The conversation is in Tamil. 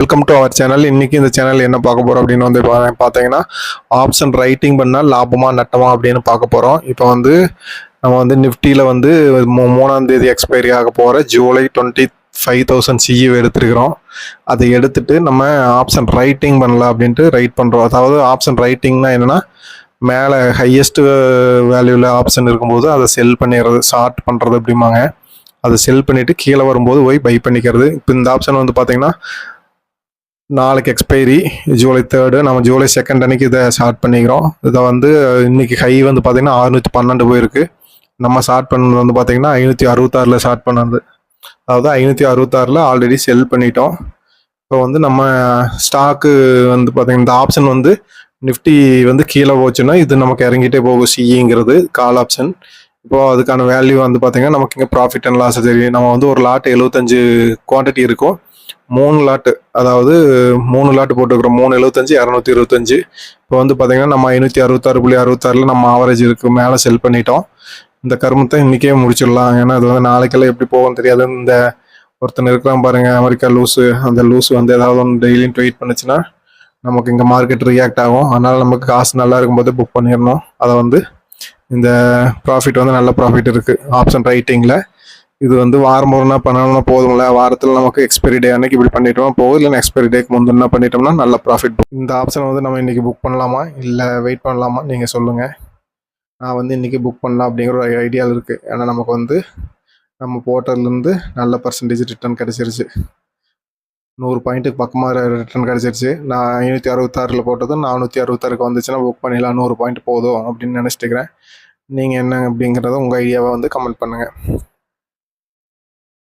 Welcome to our channel. இன்னைக்கு இந்த சேனல் என்ன பார்க்க போறோம் அப்படின்னு வந்து பார்த்தீங்கன்னா, ஆப்ஷன் ரைட்டிங் பண்ணால் லாபமா நட்டமா அப்படின்னு பார்க்க போறோம். இப்போ வந்து நம்ம வந்து நிஃப்டியில் வந்து 3ஆம் தேதி எக்ஸ்பைரி ஆக போகிற ஜூலை 25,000 சிஇ எடுத்துருக்கிறோம். அதை எடுத்துட்டு நம்ம ஆப்ஷன் ரைட்டிங் பண்ணலாம் அப்படின்ட்டு ரைட் பண்ணுறோம். அதாவது ஆப்ஷன் ரைட்டிங்னா என்னென்னா, மேலே ஹையஸ்ட் வேல்யூவில் ஆப்ஷன் இருக்கும்போது அதை செல் பண்ணிடுறது, ஷார்ட் பண்ணுறது அப்படிம்பாங்க. அதை செல் பண்ணிவிட்டு கீழே வரும்போது போய் பை பண்ணிக்கிறது. இப்போ இந்த ஆப்ஷன் வந்து பார்த்தீங்கன்னா நாளைக்கு எக்ஸ்பைரி ஜூலை 3, நம்ம ஜூலை 2 அன்னைக்கு இதை ஸ்டார்ட் பண்ணிக்கிறோம். இதை வந்து இன்னைக்கு ஹை வந்து பார்த்தீங்கன்னா 612 போயிருக்கு. நம்ம ஸ்டார்ட் பண்ணது வந்து பார்த்தீங்கன்னா 566 ஸ்டார்ட் பண்ணது. அதாவது 566 ஆல்ரெடி செல் பண்ணிட்டோம். இப்போ வந்து நம்ம ஸ்டாக்கு வந்து பார்த்தீங்கன்னா இந்த ஆப்ஷன் வந்து நிஃப்டி வந்து கீழே போச்சுன்னா இது நமக்கு இறங்கிட்டே போகும். சிஇங்கிறது கால் ஆப்ஷன். இப்போ அதுக்கான வேல்யூ வந்து பார்த்தீங்கன்னா நமக்கு இங்கே ப்ராஃபிட் அண்ட் லாஸ் தெரியும். நம்ம வந்து ஒரு லாட் 75 குவான்டிட்டி இருக்கும். 3 லாட்டு, அதாவது 3 லாட்டு போட்டுக்கிறோம். 375 225. இப்போ வந்து பார்த்தீங்கன்னா நம்ம 566.66 நம்ம ஆவரேஜ் இருக்கு மேலே செல் பண்ணிட்டோம். இந்த கருமத்தை இன்றைக்கே முடிச்சிடலாம். ஏன்னா அது வந்து நாளைக்கெல்லாம் எப்படி போகும் தெரியாது. இந்த ஒருத்தன் இருக்கிறான் பாருங்க, அமெரிக்கா லூஸு. அந்த லூஸு வந்து ஏதாவது ஒன்று டெய்லியும் ட்வீட் பண்ணுச்சுன்னா நமக்கு இங்கே மார்க்கெட் ரியாக்ட் ஆகும். அதனால் நமக்கு காசு நல்லா இருக்கும்போது புக் பண்ணிடணும். அதை வந்து இந்த ப்ராஃபிட் வந்து நல்ல ப்ராஃபிட் இருக்குது ஆப்ஷன் ரைட்டிங்கில். இது வந்து வாரம் ஒரு நாள் பண்ணணும்னா போதும்ல. வாரத்தில் நமக்கு எக்ஸ்பைரி டே அன்னைக்கு இப்படி பண்ணிட்டோம்னா போதும். இல்லைன்னா எக்ஸ்பைரி டேக்கு முந்தினா பண்ணிட்டோம்னா நல்ல ப்ராஃபிட். இந்த ஆப்ஷன் வந்து நம்ம இன்றைக்கி புக் பண்ணலாமா இல்லை வெயிட் பண்ணலாமா நீங்கள் சொல்லுங்கள். நான் வந்து இன்றைக்கி புக் பண்ணலாம் அப்படிங்கிற ஒரு ஐடியாவில் இருக்குது. ஏன்னா நமக்கு வந்து நம்ம போட்டதுலேருந்து நல்ல பர்சன்டேஜ் ரிட்டர்ன் கிடச்சிருச்சு. 100 பாயிண்ட்டுக்கு பக்கமாக ரிட்டர்ன் கிடச்சிருச்சு. நான் 566 போட்டதும் 466 வந்துச்சுன்னா புக் பண்ணிடலாம். 100 பாயிண்ட் போதும் அப்படின்னு நினச்சிட்டுக்கிறேன். நீங்கள் என்ன அப்படிங்கிறத உங்கள் ஐடியாவை வந்து கமெண்ட் பண்ணுங்கள்.